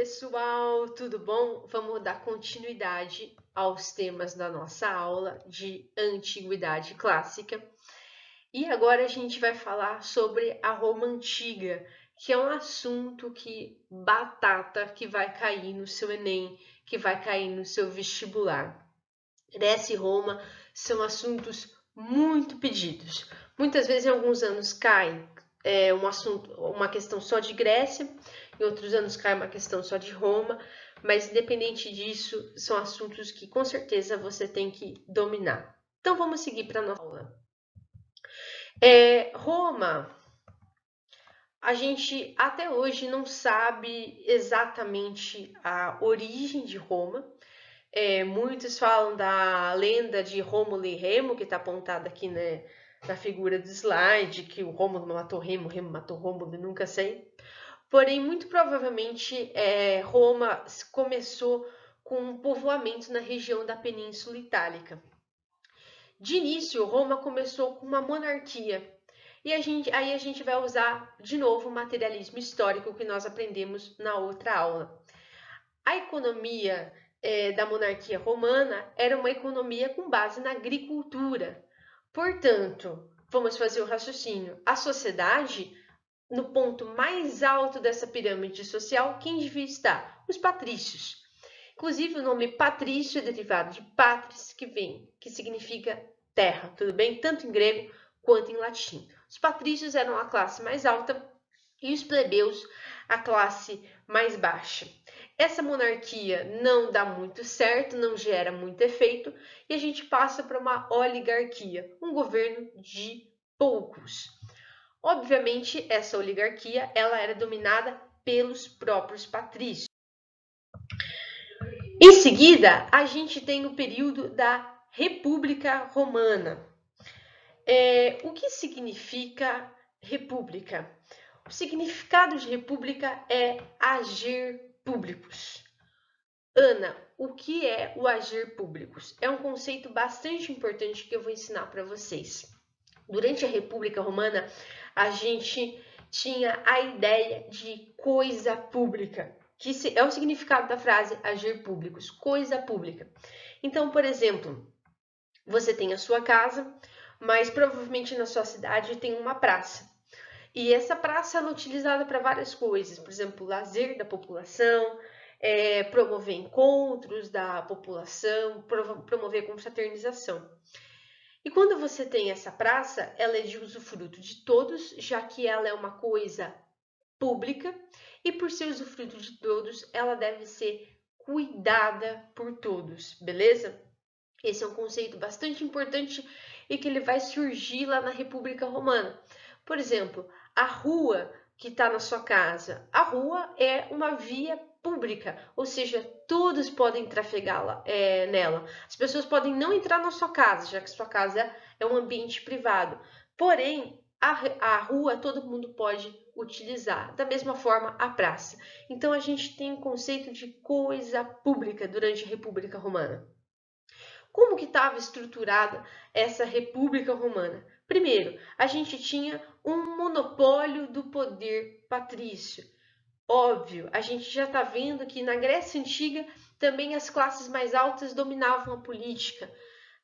pessoal, tudo bom? Vamos dar continuidade aos temas da nossa aula de Antiguidade Clássica. E agora a gente vai falar sobre a Roma Antiga, que é um assunto que vai cair no seu Enem, que vai cair no seu vestibular. Grécia e Roma são assuntos muito pedidos. Muitas vezes em alguns anos cai uma questão só de Grécia, em outros anos cai uma questão só de Roma, mas independente disso, são assuntos que com certeza você tem que dominar. Então vamos seguir para a nossa aula. Roma, a gente até hoje não sabe exatamente a origem de Roma. Muitos falam da lenda de Rômulo e Remo, que está apontada aqui, né, na figura do slide, que o Rômulo matou Remo, Remo matou Rômulo, nunca sei. Porém, muito provavelmente, Roma começou com um povoamento na região da Península Itálica. De início, Roma começou com uma monarquia. E aí a gente vai usar de novo o materialismo histórico que nós aprendemos na outra aula. A economia da monarquia romana era uma economia com base na agricultura. Portanto, vamos fazer o raciocínio. A sociedade, no ponto mais alto dessa pirâmide social, quem devia estar? Os patrícios. Inclusive, o nome patrício é derivado de patris, que significa terra, tudo bem? Tanto em grego quanto em latim. Os patrícios eram a classe mais alta e os plebeus a classe mais baixa. Essa monarquia não dá muito certo, não gera muito efeito, e a gente passa para uma oligarquia, um governo de poucos. Obviamente, essa oligarquia ela era dominada pelos próprios patrícios. Em seguida, a gente tem o período da República Romana. O que significa república? O significado de república é agir públicos. Ana, o que é o agir públicos? É um conceito bastante importante que eu vou ensinar para vocês. Durante a República Romana, a gente tinha a ideia de coisa pública, que é o significado da frase agir públicos, coisa pública. Então, por exemplo, você tem a sua casa, mas provavelmente na sua cidade tem uma praça. E essa praça é utilizada para várias coisas, por exemplo, lazer da população, promover encontros da população, promover confraternização. E quando você tem essa praça, ela é de usufruto de todos, já que ela é uma coisa pública, e por ser usufruto de todos, ela deve ser cuidada por todos, beleza? Esse é um conceito bastante importante e que ele vai surgir lá na República Romana. Por exemplo, a rua que está na sua casa, a rua é uma via pública, ou seja, todos podem trafegar nela. As pessoas podem não entrar na sua casa, já que sua casa é um ambiente privado. Porém, a rua todo mundo pode utilizar, da mesma forma a praça. Então, a gente tem um conceito de coisa pública durante a República Romana. Como que estava estruturada essa República Romana? Primeiro, a gente tinha um monopólio do poder patrício. Óbvio, a gente já está vendo que na Grécia Antiga também as classes mais altas dominavam a política.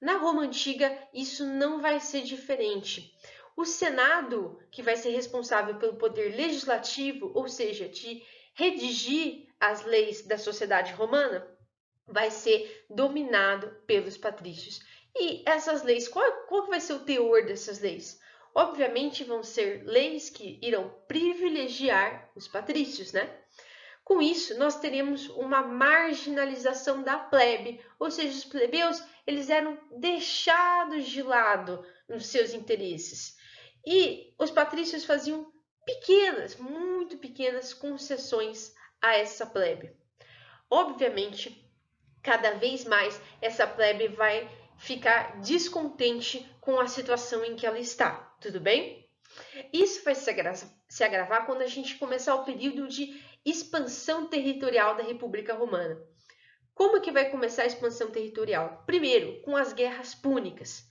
Na Roma Antiga, isso não vai ser diferente. O Senado, que vai ser responsável pelo poder legislativo, ou seja, de redigir as leis da sociedade romana, vai ser dominado pelos patrícios. E essas leis, qual vai ser o teor dessas leis? Obviamente vão ser leis que irão privilegiar os patrícios, né? Com isso, nós teremos uma marginalização da plebe, ou seja, os plebeus eles eram deixados de lado nos seus interesses. E os patrícios faziam pequenas, muito pequenas concessões a essa plebe. Obviamente, cada vez mais essa plebe vai ficar descontente com a situação em que ela está, tudo bem? Isso vai se agravar quando a gente começar o período de expansão territorial da República Romana. Como que vai começar a expansão territorial? Primeiro, com as guerras púnicas.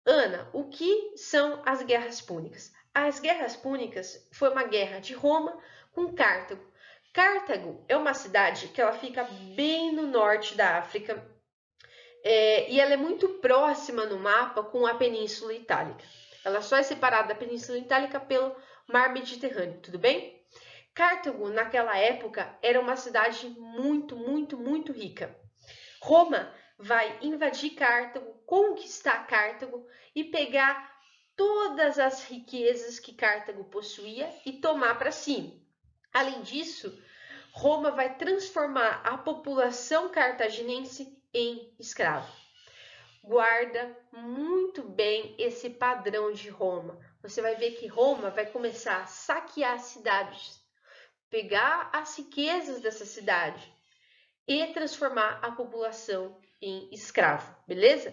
Ana, o que são as guerras púnicas? As guerras púnicas foi uma guerra de Roma com Cartago. Cartago é uma cidade que ela fica bem no norte da África, e ela é muito próxima no mapa com a Península Itálica. Ela só é separada da Península Itálica pelo Mar Mediterrâneo, tudo bem? Cartago, naquela época, era uma cidade muito rica. Roma vai invadir Cartago, conquistar Cartago e pegar todas as riquezas que Cartago possuía e tomar para si. Além disso, Roma vai transformar a população cartaginense em escravo. Guarda muito bem esse padrão de Roma. Você vai ver que Roma vai começar a saquear cidades, pegar as riquezas dessa cidade e transformar a população em escravo, beleza?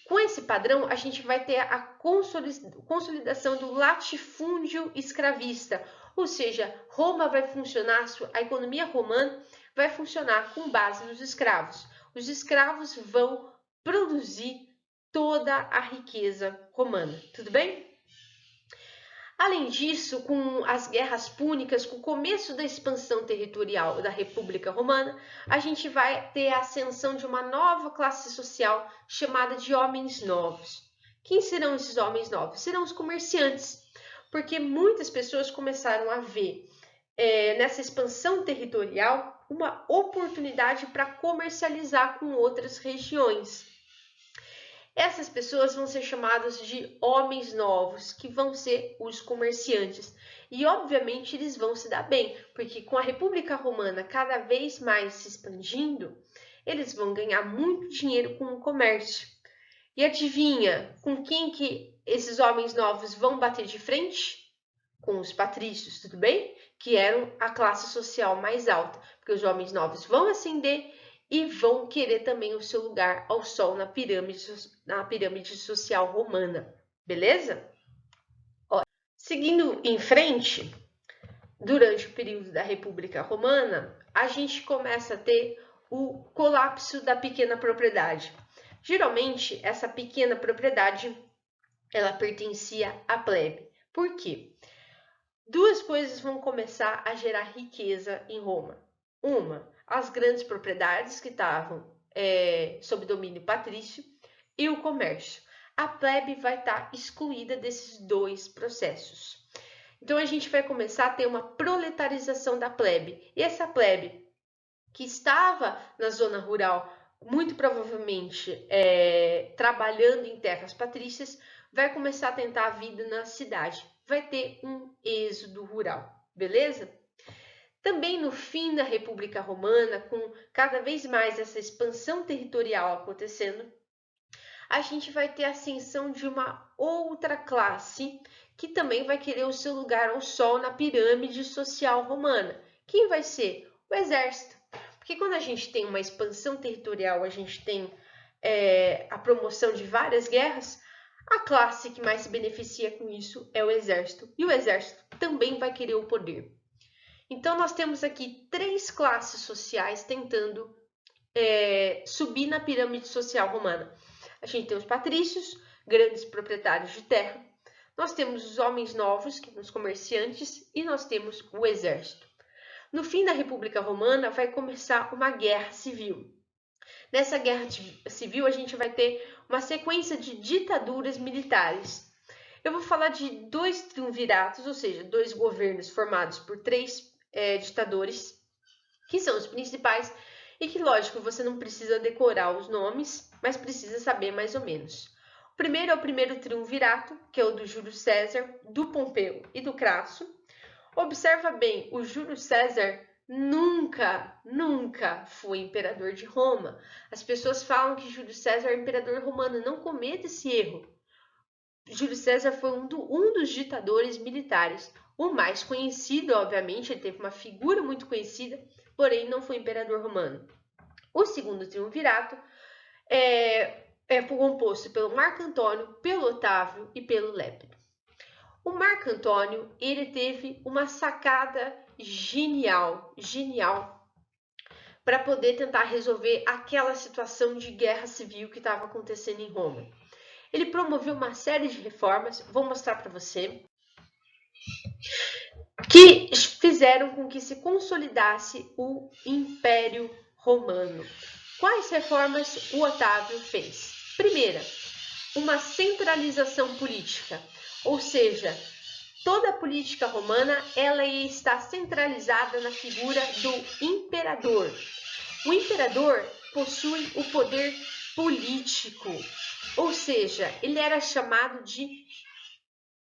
Com esse padrão, a gente vai ter a consolidação do latifúndio escravista, ou seja, Roma vai funcionar, a economia romana vai funcionar com base nos escravos. Os escravos vão produzir toda a riqueza romana, tudo bem? Além disso, com as guerras púnicas, com o começo da expansão territorial da República Romana, a gente vai ter a ascensão de uma nova classe social chamada de homens novos. Quem serão esses homens novos? Serão os comerciantes, porque muitas pessoas começaram a ver nessa expansão territorial uma oportunidade para comercializar com outras regiões. Essas pessoas vão ser chamadas de homens novos, que vão ser os comerciantes. E, obviamente, eles vão se dar bem, porque com a República Romana cada vez mais se expandindo, eles vão ganhar muito dinheiro com o comércio. E adivinha com quem que esses homens novos vão bater de frente? Com os patrícios, tudo bem? Que eram a classe social mais alta, porque os homens novos vão ascender e vão querer também o seu lugar ao sol na pirâmide social romana, beleza? Ó, seguindo em frente, durante o período da República Romana, a gente começa a ter o colapso da pequena propriedade. Geralmente, essa pequena propriedade, ela pertencia à plebe. Por quê? Duas coisas vão começar a gerar riqueza em Roma. Uma, as grandes propriedades que estavam sob domínio patrício e o comércio. A plebe vai estar excluída desses dois processos. Então, a gente vai começar a ter uma proletarização da plebe. E essa plebe que estava na zona rural, muito provavelmente trabalhando em terras patrícias, vai começar a tentar a vida na cidade. Vai ter um êxodo rural, beleza? Também no fim da República Romana, com cada vez mais essa expansão territorial acontecendo, a gente vai ter a ascensão de uma outra classe que também vai querer o seu lugar ao sol na pirâmide social romana. Quem vai ser? O exército. Porque quando a gente tem uma expansão territorial, a gente tem a promoção de várias guerras, a classe que mais se beneficia com isso é o exército. E o exército também vai querer o poder. Então, nós temos aqui três classes sociais tentando subir na pirâmide social romana. A gente tem os patrícios, grandes proprietários de terra. Nós temos os homens novos, que são os comerciantes, e nós temos o exército. No fim da República Romana, vai começar uma guerra civil. Nessa guerra civil, a gente vai ter uma sequência de ditaduras militares. Eu vou falar de dois triunviratos, ou seja, dois governos formados por três ditadores, que são os principais, e que, lógico, você não precisa decorar os nomes, mas precisa saber mais ou menos. O primeiro é o primeiro triunvirato, que é o do Júlio César, do Pompeu e do Crasso. Observa bem, o Júlio César nunca foi imperador de Roma. As pessoas falam que Júlio César é imperador romano. Não cometa esse erro. Júlio César foi um dos ditadores militares. O mais conhecido, obviamente, ele teve uma figura muito conhecida, porém não foi imperador romano. O segundo triunvirato é composto pelo Marco Antônio, pelo Otávio e pelo Lépido. O Marco Antônio, ele teve uma sacada genial, para poder tentar resolver aquela situação de guerra civil que estava acontecendo em Roma. Ele promoveu uma série de reformas, vou mostrar para você. que fizeram com que se consolidasse o Império Romano. Quais reformas o Otávio fez? Primeira, uma centralização política, ou seja, toda a política romana ela está centralizada na figura do imperador. O imperador possui o poder político, ou seja, ele era chamado de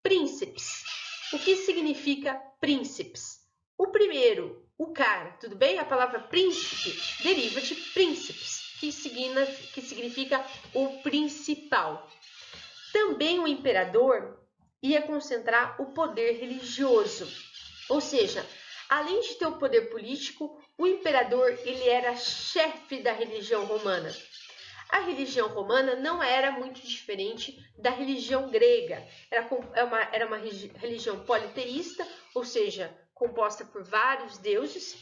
príncipes. O que significa príncipes? O primeiro, o cara, tudo bem? A palavra príncipe deriva de príncipes, que significa o principal. Também o imperador ia concentrar o poder religioso, ou seja, além de ter o poder político, o imperador ele era chefe da religião romana. A religião romana não era muito diferente da religião grega. Era uma religião politeísta, ou seja, composta por vários deuses.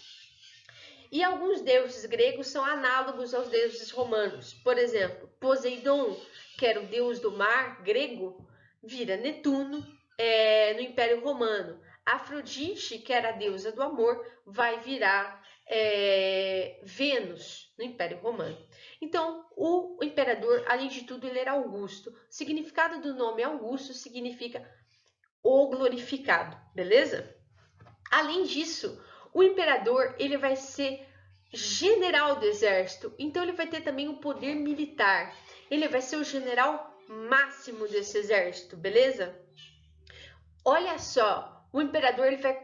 E alguns deuses gregos são análogos aos deuses romanos. Por exemplo, Poseidon, que era o deus do mar grego, vira Netuno no Império Romano. Afrodite, que era a deusa do amor, vai virar Vênus no Império Romano. Então, o imperador, além de tudo, ele era Augusto. O significado do nome Augusto significa o glorificado, beleza? Além disso, o imperador ele vai ser general do exército, então ele vai ter também o poder militar. Ele vai ser o general máximo desse exército, beleza? Olha só, o imperador ele vai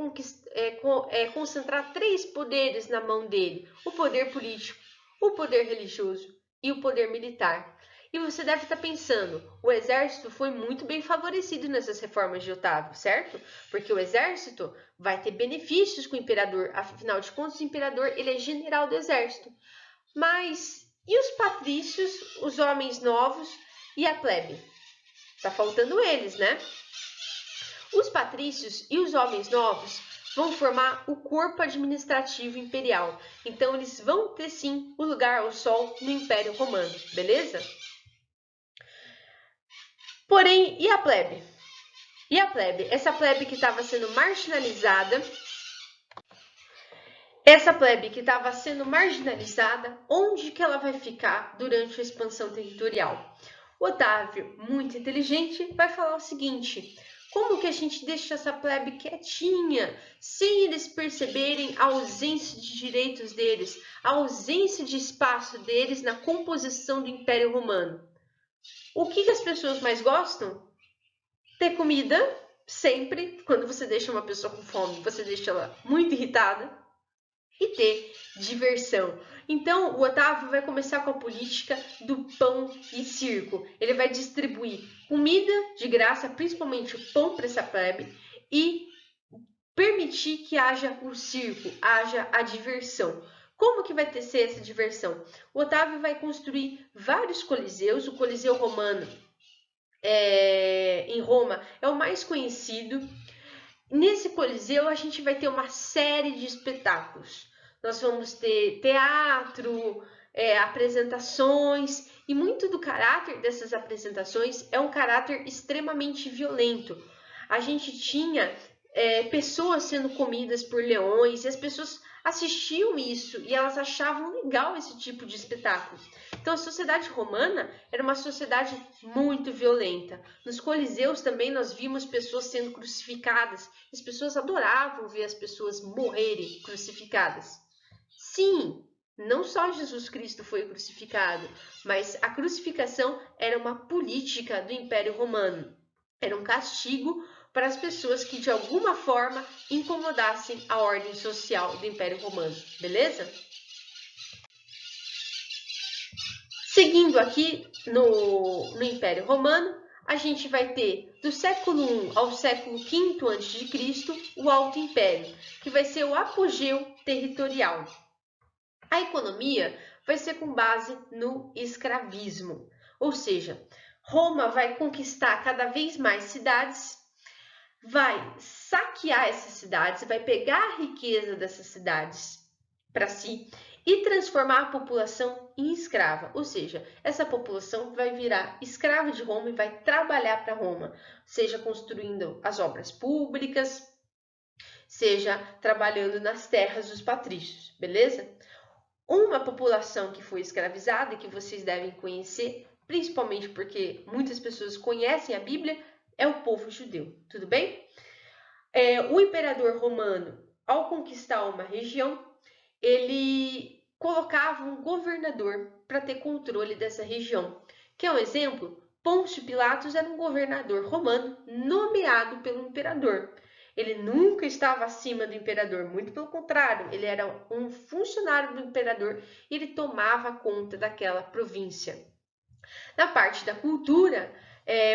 concentrar 3 poderes na mão dele: o poder político, o poder religioso e o poder militar. E você deve estar pensando, o exército foi muito bem favorecido nessas reformas de Otávio, certo? Porque o exército vai ter benefícios com o imperador, afinal de contas o imperador ele é general do exército. Mas e os patrícios, os homens novos e a plebe? Tá faltando eles, né? Os patrícios e os homens novos vão formar o corpo administrativo imperial. Então, eles vão ter, sim, o lugar ao sol no Império Romano, beleza? Porém, e a plebe? E a plebe? Essa plebe que estava sendo marginalizada, onde que ela vai ficar durante a expansão territorial? O Otávio, muito inteligente, vai falar o seguinte: como que a gente deixa essa plebe quietinha, sem eles perceberem a ausência de direitos deles, a ausência de espaço deles na composição do Império Romano? O que as pessoas mais gostam? Ter comida, sempre. Quando você deixa uma pessoa com fome, você deixa ela muito irritada. E ter diversão. Então, o Otávio vai começar com a política do pão e circo. Ele vai distribuir comida de graça, principalmente pão para essa plebe, e permitir que haja o circo, haja a diversão. Como que vai ser essa diversão? O Otávio vai construir vários coliseus. O Coliseu Romano em Roma é o mais conhecido. Nesse coliseu a gente vai ter uma série de espetáculos. Nós vamos ter teatro, apresentações, e muito do caráter dessas apresentações é um caráter extremamente violento. A gente tinha pessoas sendo comidas por leões, e as pessoas assistiam isso e elas achavam legal esse tipo de espetáculo. Então a sociedade romana era uma sociedade muito violenta. Nos coliseus também nós vimos pessoas sendo crucificadas. As pessoas adoravam ver as pessoas morrerem crucificadas. Sim, não só Jesus Cristo foi crucificado, mas a crucificação era uma política do Império Romano. Era um castigo para as pessoas que de alguma forma incomodassem a ordem social do Império Romano, beleza? Seguindo aqui no Império Romano, a gente vai ter do século I ao século V a.C. o Alto Império, que vai ser o apogeu territorial. A economia vai ser com base no escravismo, ou seja, Roma vai conquistar cada vez mais cidades, vai saquear essas cidades, vai pegar a riqueza dessas cidades para si e transformar a população em escrava, ou seja, essa população vai virar escrava de Roma e vai trabalhar para Roma, seja construindo as obras públicas, seja trabalhando nas terras dos patrícios, beleza? Uma população que foi escravizada e que vocês devem conhecer, principalmente porque muitas pessoas conhecem a Bíblia, é o povo judeu, tudo bem? O imperador romano, ao conquistar uma região, ele colocava um governador para ter controle dessa região. Quer um exemplo? Pôncio Pilatos era um governador romano nomeado pelo imperador. Ele nunca estava acima do imperador, muito pelo contrário, ele era um funcionário do imperador e ele tomava conta daquela província. Na parte da cultura,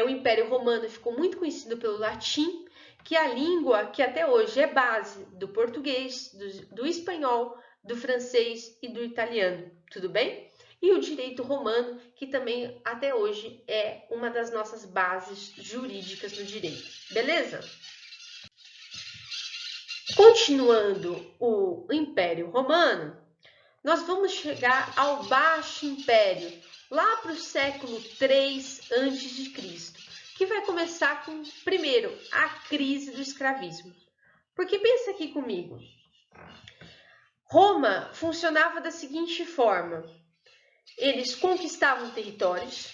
o Império Romano ficou muito conhecido pelo latim, que é a língua que até hoje é base do português, do espanhol, do francês e do italiano, tudo bem? E o direito romano, que também até hoje é uma das nossas bases jurídicas do direito, beleza? Continuando o Império Romano, nós vamos chegar ao Baixo Império, lá para o século 3 a.C., que vai começar com, primeiro, a crise do escravismo. Porque pensa aqui comigo, Roma funcionava da seguinte forma, eles conquistavam territórios,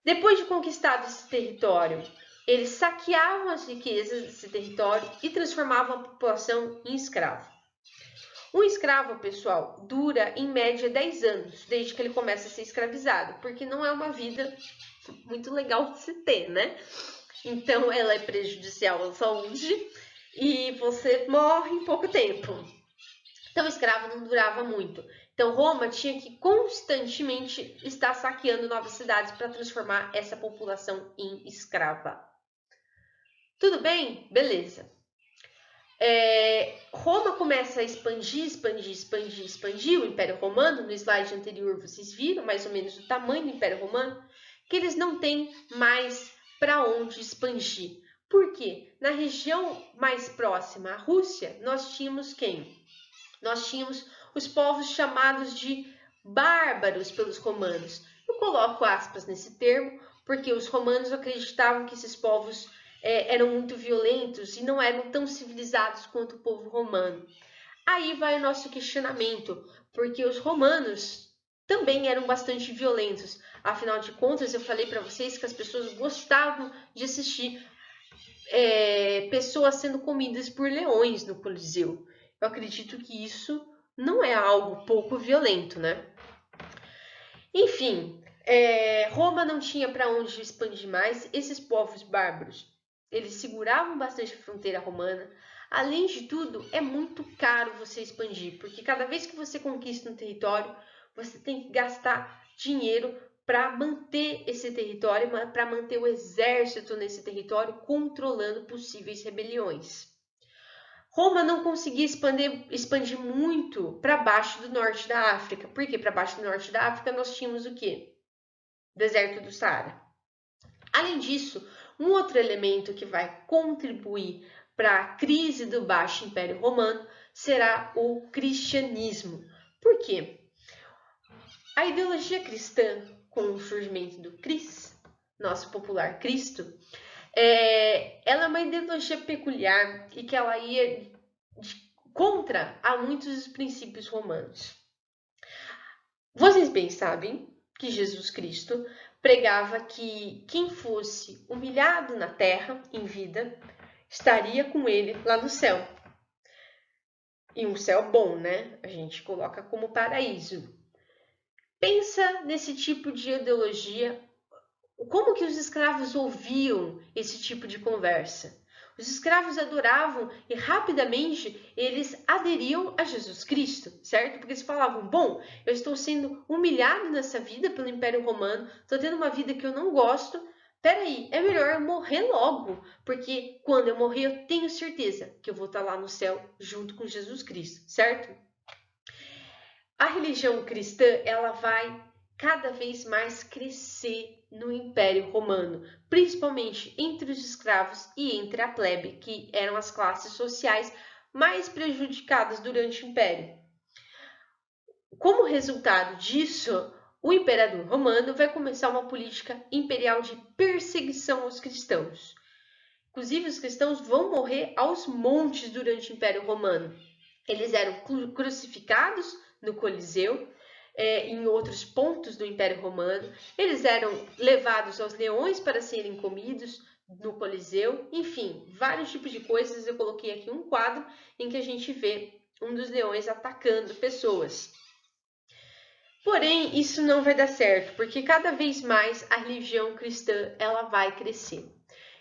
depois de conquistado esse território, eles saqueavam as riquezas desse território e transformavam a população em escravo. Um escravo, pessoal, dura em média 10 anos, desde que ele começa a ser escravizado, porque não é uma vida muito legal de se ter, né? Então, ela é prejudicial à saúde e você morre em pouco tempo. Então, o escravo não durava muito. Então, Roma tinha que constantemente estar saqueando novas cidades para transformar essa população em escrava. Tudo bem? Beleza. Roma começa a expandir o Império Romano. No slide anterior vocês viram mais ou menos o tamanho do Império Romano, que eles não têm mais para onde expandir. Por quê? Na região mais próxima à Rússia, nós tínhamos quem? Nós tínhamos os povos chamados de bárbaros pelos romanos. Eu coloco aspas nesse termo, porque os romanos acreditavam que esses povos eram muito violentos e não eram tão civilizados quanto o povo romano. Aí vai o nosso questionamento, porque os romanos também eram bastante violentos. Afinal de contas, eu falei para vocês que as pessoas gostavam de assistir pessoas sendo comidas por leões no Coliseu. Eu acredito que isso não é algo pouco violento, né? Enfim, Roma não tinha para onde expandir mais. Esses povos bárbaros, eles seguravam bastante a fronteira romana. Além de tudo, é muito caro você expandir, porque cada vez que você conquista um território, você tem que gastar dinheiro para manter esse território, para manter o exército nesse território, controlando possíveis rebeliões. Roma não conseguia expandir muito para baixo do norte da África. Por quê? Para baixo do norte da África nós tínhamos o quê? Deserto do Saara. Além disso, um outro elemento que vai contribuir para a crise do Baixo Império Romano será o cristianismo. Por quê? A ideologia cristã, com o surgimento do nosso popular Cristo, ela é uma ideologia peculiar e que ela ia contra a muitos dos princípios romanos. Vocês bem sabem que Jesus Cristo pregava que quem fosse humilhado na terra, em vida, estaria com ele lá no céu. E um céu bom, né? A gente coloca como paraíso. Pensa nesse tipo de ideologia. Como que os escravos ouviam esse tipo de conversa? Os escravos adoravam e rapidamente eles aderiam a Jesus Cristo, certo? Porque eles falavam, bom, eu estou sendo humilhado nessa vida pelo Império Romano, estou tendo uma vida que eu não gosto, peraí, é melhor eu morrer logo, porque quando eu morrer eu tenho certeza que eu vou estar lá no céu junto com Jesus Cristo, certo? A religião cristã, ela vai cada vez mais crescer no Império Romano, principalmente entre os escravos e entre a plebe, que eram as classes sociais mais prejudicadas durante o Império. Como resultado disso, o imperador romano vai começar uma política imperial de perseguição aos cristãos. Inclusive, os cristãos vão morrer aos montes durante o Império Romano. Eles eram crucificados no Coliseu, em outros pontos do Império Romano. Eles eram levados aos leões para serem comidos no Coliseu. Enfim, vários tipos de coisas. Eu coloquei aqui um quadro em que a gente vê um dos leões atacando pessoas. Porém, isso não vai dar certo, porque cada vez mais a religião cristã ela vai crescer.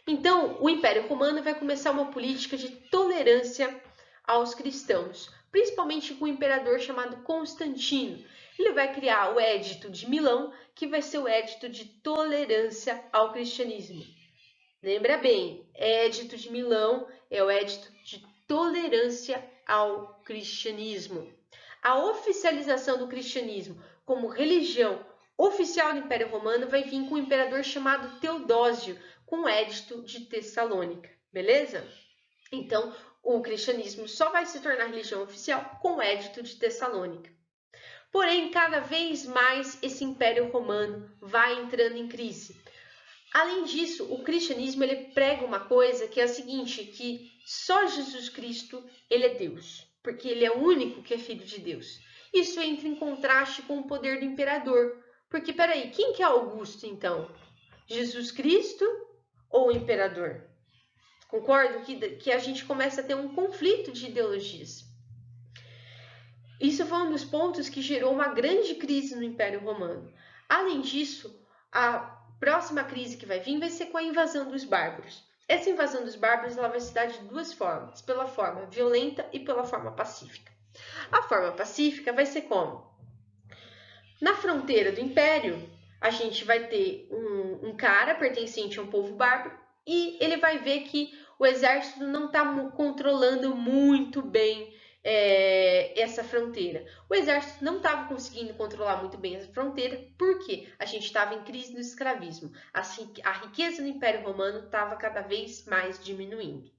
Então, o Império Romano vai começar uma política de tolerância aos cristãos, principalmente com um imperador chamado Constantino. Ele vai criar o Édito de Milão, que vai ser o Édito de tolerância ao cristianismo. Lembra bem, Édito de Milão é o Édito de tolerância ao cristianismo. A oficialização do cristianismo como religião oficial do Império Romano vai vir com um imperador chamado Teodósio, com o Édito de Tessalônica, beleza? Então, o cristianismo só vai se tornar religião oficial com o Édito de Tessalônica. Porém, cada vez mais esse Império Romano vai entrando em crise. Além disso, o cristianismo ele prega uma coisa que é a seguinte, que só Jesus Cristo ele é Deus, porque ele é o único que é filho de Deus. Isso entra em contraste com o poder do imperador, porque peraí, quem que é Augusto então? Jesus Cristo ou o imperador? Concordo que a gente começa a ter um conflito de ideologias. Isso foi um dos pontos que gerou uma grande crise no Império Romano. Além disso, a próxima crise que vai vir vai ser com a invasão dos bárbaros. Essa invasão dos bárbaros ela vai se dar de duas formas, pela forma violenta e pela forma pacífica. A forma pacífica vai ser como? Na fronteira do Império, a gente vai ter um cara pertencente a um povo bárbaro e ele vai ver que o exército não está controlando muito bem essa fronteira. O exército não estava conseguindo controlar muito bem essa fronteira, porque a gente estava em crise do escravismo. Assim, a riqueza do Império Romano estava cada vez mais diminuindo.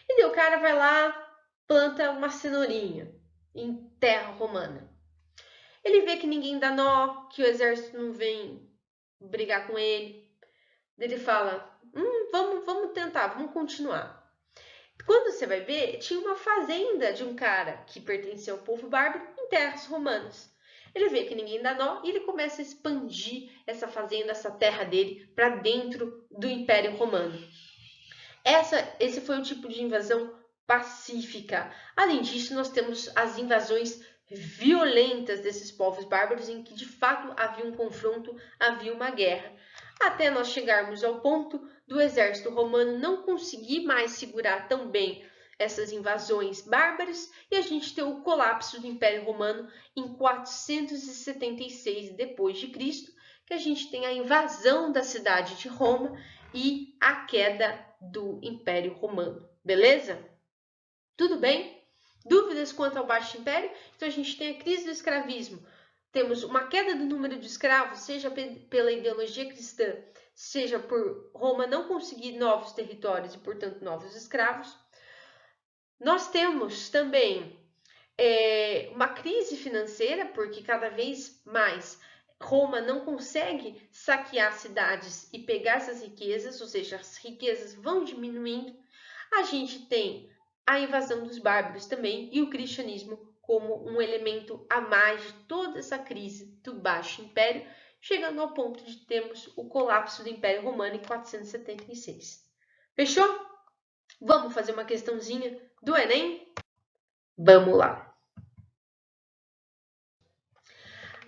E daí o cara vai lá, planta uma cenourinha em terra romana. Ele vê que ninguém dá nó, que o exército não vem brigar com ele. Ele fala, vamos tentar, vamos continuar. Quando você vai ver, tinha uma fazenda de um cara que pertencia ao povo bárbaro em terras romanas. Ele vê que ninguém dá nó e ele começa a expandir essa fazenda, essa terra dele, para dentro do Império Romano. Esse foi o tipo de invasão pacífica. Além disso, nós temos as invasões violentas desses povos bárbaros em que de fato havia um confronto, havia uma guerra, até nós chegarmos ao ponto do exército romano não conseguir mais segurar tão bem essas invasões bárbaras e a gente ter o colapso do Império Romano em 476 d.C., que a gente tem a invasão da cidade de Roma e a queda do Império Romano, beleza? Tudo bem? Dúvidas quanto ao Baixo Império? Então a gente tem a crise do escravismo. Temos uma queda do número de escravos, seja pela ideologia cristã, seja por Roma não conseguir novos territórios e, portanto, novos escravos. Nós temos também uma crise financeira, porque cada vez mais Roma não consegue saquear cidades e pegar essas riquezas, ou seja, as riquezas vão diminuindo. A gente tem a invasão dos bárbaros também e o cristianismo como um elemento a mais de toda essa crise do Baixo Império, chegando ao ponto de termos o colapso do Império Romano em 476. Fechou? Vamos fazer uma questãozinha do Enem? Vamos lá!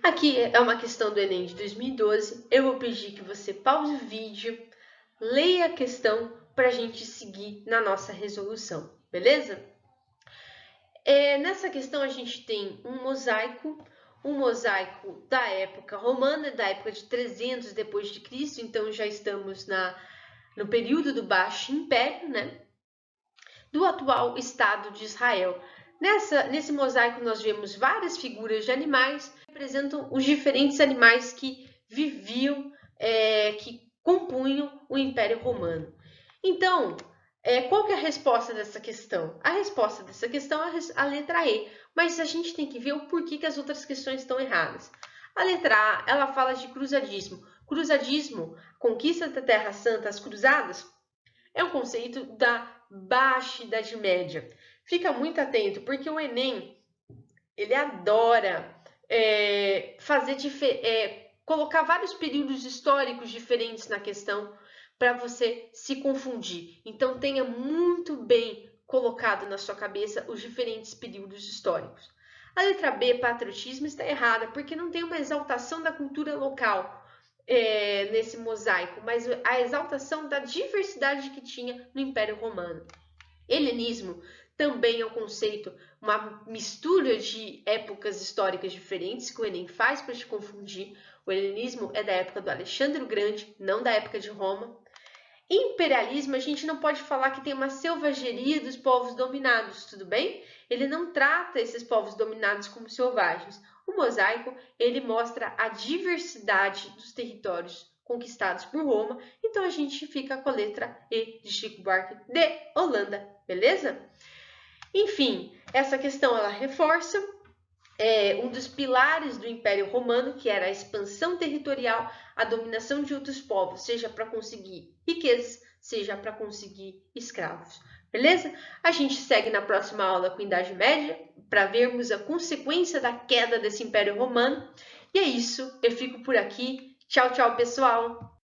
Aqui é uma questão do Enem de 2012. Eu vou pedir que você pause o vídeo, leia a questão para a gente seguir na nossa resolução, beleza? Nessa questão a gente tem um mosaico da época romana, da época de 300 depois de Cristo, então já estamos no período do Baixo Império, né? Do atual Estado de Israel. Nesse mosaico nós vemos várias figuras de animais que representam os diferentes animais que viviam, que compunham o Império Romano. Então, qual que é a resposta dessa questão? A resposta dessa questão é a letra E, mas a gente tem que ver o porquê que as outras questões estão erradas. A letra A, ela fala de cruzadismo. Cruzadismo, conquista da Terra Santa, as cruzadas, é um conceito da Baixa Idade Média. Fica muito atento, porque o Enem, ele adora colocar vários períodos históricos diferentes na questão para você se confundir. Então, tenha muito bem colocado na sua cabeça os diferentes períodos históricos. A letra B, patriotismo, está errada, porque não tem uma exaltação da cultura local nesse mosaico, mas a exaltação da diversidade que tinha no Império Romano. Helenismo também é um conceito, uma mistura de épocas históricas diferentes que o Enem faz para te confundir. O helenismo é da época do Alexandre o Grande, não da época de Roma. Imperialismo, a gente não pode falar que tem uma selvageria dos povos dominados, tudo bem? Ele não trata esses povos dominados como selvagens. O mosaico, ele mostra a diversidade dos territórios conquistados por Roma, então a gente fica com a letra E de Chico Buarque de Holanda, beleza? Enfim, essa questão ela reforça um dos pilares do Império Romano, que era a expansão territorial, a dominação de outros povos, seja para conseguir riquezas, seja para conseguir escravos. Beleza? A gente segue na próxima aula com a Idade Média para vermos a consequência da queda desse Império Romano. E é isso, eu fico por aqui. Tchau, tchau, pessoal!